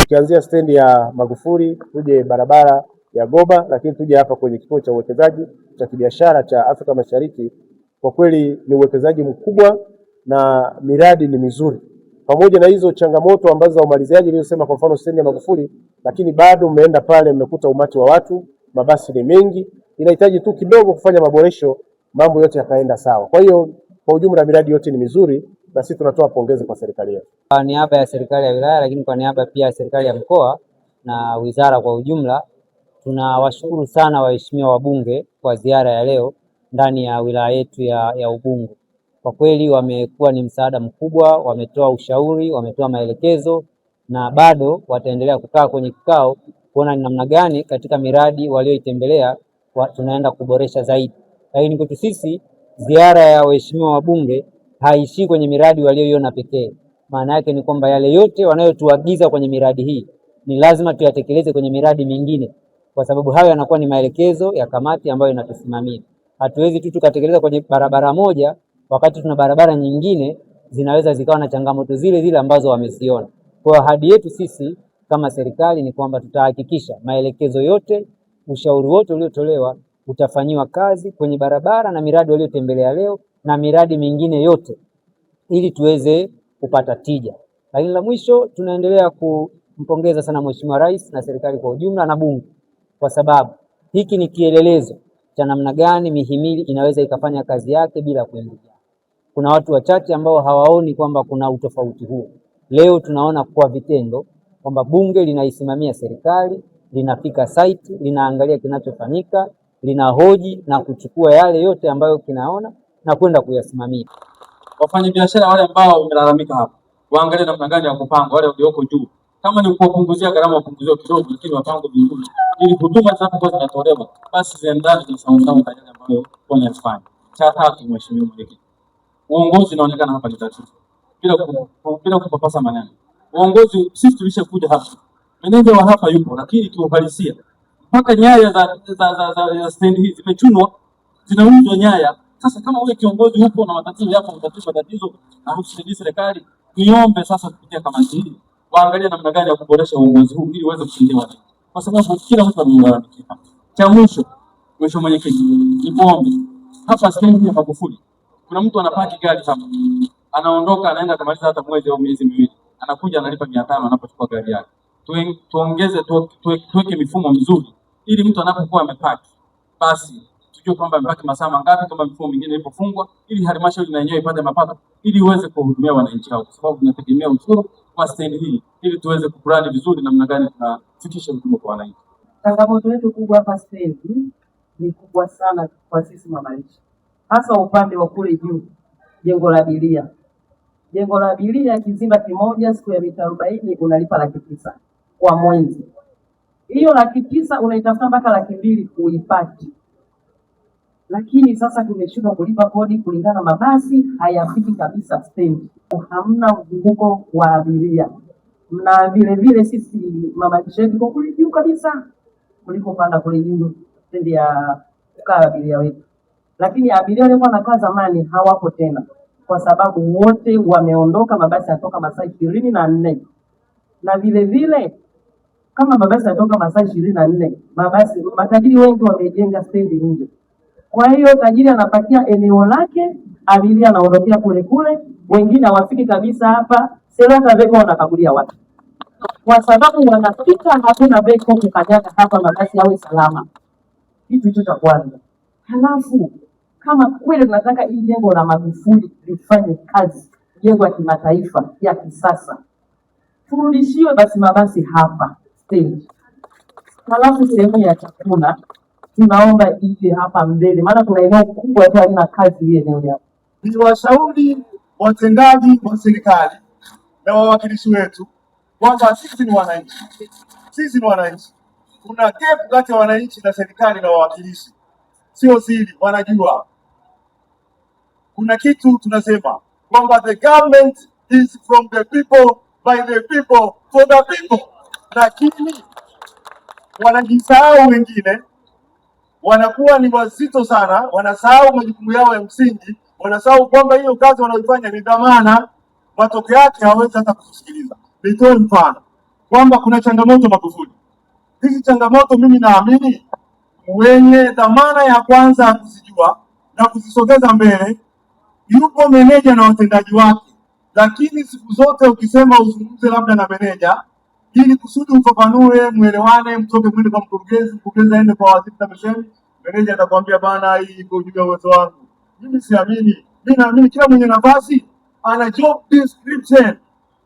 tukianzia stendi ya Magufuli, tuje barabara ya Goba, lakini tuje hapa kwenye kituo cha uwekezaji cha kibiashara cha Afrika Mashariki. Kwa kweli ni uwekezaji mkubwa na miradi ni mizuri. Pamoja na hizo changamoto ambazo za umaliziaji nilizosema, kwa mfano stendi ya Magufuli, lakini bado mmeenda pale mmekuta umati wa watu, mabasi ni mengi, inahitaji tu kidogo kufanya maboresho, mambo yote yakaenda sawa. Kwa hiyo kwa ujumla miradi yote ni mizuri na sisi tunatoa pongezi kwa serikali yetu. Kwa niaba ya serikali ya wilaya, lakini kwa niaba pia ya serikali ya mkoa na wizara kwa ujumla, tunawashukuru sana waheshimiwa wabunge kwa ziara ya leo ndani ya wilaya yetu ya Ubungo. Kwa kweli wamekuwa ni msaada mkubwa, wametoa ushauri, wametoa maelekezo na bado wataendelea kukaa kwenye kikao kuona ni namna gani katika miradi walioitembelea tunaenda kuboresha zaidi. Lakini kwetu sisi ziara ya waheshimiwa wabunge haishii kwenye miradi walioiona pekee. Maana yake ni kwamba yale yote wanayotuagiza kwenye miradi hii ni lazima tuyatekeleze kwenye miradi mingine, kwa sababu hayo yanakuwa ni maelekezo ya kamati ambayo inatusimamia. Hatuwezi tu tukatekeleza kwenye barabara moja wakati tuna barabara nyingine zinaweza zikawa na changamoto zile zile ambazo wameziona. Kwa ahadi yetu sisi kama serikali ni kwamba tutahakikisha maelekezo yote, ushauri wote uliotolewa utafanyiwa kazi kwenye barabara na miradi waliotembelea leo na miradi mingine yote ili tuweze kupata tija. Lakini la mwisho, tunaendelea kumpongeza sana Mheshimiwa Rais na serikali kwa ujumla na Bunge, kwa sababu hiki ni kielelezo cha namna gani mihimili inaweza ikafanya kazi yake bila kuingilia. Kuna watu wachache ambao hawaoni kwamba kuna utofauti huo. Leo tunaona kwa vitendo kwamba Bunge linaisimamia serikali, linafika site, linaangalia kinachofanyika, linahoji na kuchukua yale yote ambayo kinaona na kwenda kuyasimamia. Wafanyabiashara wale ambao wamelalamika hapa, waangalie namna gani ya kupanga wale walioko juu. Kama ni kupunguzia gharama, wapunguzia kidogo, lakini wapange vizuri ili huduma zinapokuwa zinatolewa basi ziendane na sawasawa na yale ambayo wanayafanya. Cha tatu, Mheshimiwa Mwenyekiti, uongozi unaonekana hapa ni tatizo. Bila kupapasa maneno. Uongozi sisi tulishakuja hapa. Meneja wa hapa yupo, lakini kiuhalisia mpaka nyaya za stendi hizi zimechunwa, zinauzwa nyaya. Sasa kama wewe kiongozi upo na matatizo yako, matatizo na hususan serikali, niombe sasa kupitia kamati hii waangalie namna gani ya kuboresha uongozi huu ili uweze kusaidia watu. Kwa sababu kila mtu anaangalia. Cha mwisho, Mheshimiwa Mwenyekiti, niombe hapa stendi ya Magufuli kuna mtu anapaki gari hapa, anaondoka anaenda kumaliza hata mwezi au miezi miwili, anakuja analipa 500 anapochukua gari yake. Tuongeze tuweke mifumo mizuri ili mtu anapokuwa amepaki basi tujue kwamba amepaki masaa mangapi, kama mifumo mingine ilipofungwa, ili halmashauri na yenyewe ipate mapato ili uweze kuhudumia wananchi hao, kwa sababu tunategemea ushuru kwa stendi hii ili tuweze kuplani vizuri namna gani tunafikisha huduma kwa wananchi. Changamoto yetu kubwa hapa stendi ni kubwa sana kwa sisi wananchi, hasa upande wa kule juu, jengo la abiria. Jengo la abiria kizimba kimoja square mita 40 unalipa 900 kwa mwezi. Hiyo 900 unaitafuta mpaka 200 kuipati. Lakini sasa tumeshindwa kulipa kodi kulingana, mabasi hayafiki kabisa stendi. Hamna mzunguko wa abiria. Na vile vile sisi mabasi yetu kwa kule juu kabisa kuliko panda kule juu stendi ya kukaa abiria wetu. Lakini abiria walikuwa wanakaa zamani hawapo tena, kwa sababu wote wameondoka. Mabasi yatoka masaa 24 na vile vile kama mabasi yatoka masaa 24, mabasi matajiri wengi wamejenga stendi nje. Kwa hiyo tajiri anapakia eneo lake, abiria anaondokea kule kule, wengine hawafiki kabisa hapa. Serata beko wanakagulia watu, kwa sababu wanafika hakuna beko kukanyaga hapa, mabasi yawe salama. Kitu hicho cha kwanza. Halafu kama kweli tunataka hii jengo la Magufuli lifanye kazi, jengo la kimataifa ya kisasa, turudishiwe basi mabasi hapa stendi. Halafu sehemu ya chakula tunaomba ije hapa mbele, maana kuna eneo kubwa tu halina kazi ile eneo hapo. Ni washauri watendaji wa serikali na wawakilishi wetu kwamba sisi ni wananchi. Sisi ni wananchi. Kuna gap kati ya wananchi na serikali na wawakilishi. Sio siri, wanajua. Kuna kitu tunasema kwamba the government is from the people, by the people, for the people. Lakini wanajisahau wengine, wanakuwa ni wazito sana, wanasahau majukumu yao ya msingi, wanasahau kwamba hiyo kazi wanayoifanya ni dhamana, matokeo yake hawezi hata kusikiliza. Nitoe mfano. kwamba kuna changamoto Magufuli. Hizi changamoto mimi naamini wenye dhamana ya kwanza kuzijua na kuzisogeza mbele yupo meneja na watendaji wake, lakini siku zote ukisema uzungumze labda na meneja ili kusudi ufafanue, muelewane, mtoke mwende kwa mkurugenzi, mkurugenzi aende kwa waziri TAMISEMI, meneja atakwambia bana, hii iko juu ya uwezo wangu. Mimi siamini. Mimi naamini kila mwenye nafasi ana job description,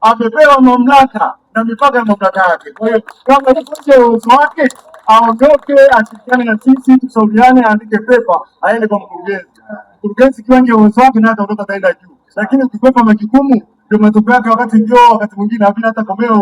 amepewa mamlaka na mipaka ya mamlaka yake. Kwa hiyo kama yuko nje ya uwezo wake aondoke, ashirikiane na sisi, tushauriane, aandike pepa, aende kwa mkurugenzi. Mkurugenzi kiwa nje ya uwezo wake naye ataondoka, ataenda juu. Lakini ukikwepa majukumu ndio matokeo yake, wakati mwingine havina hata komeo.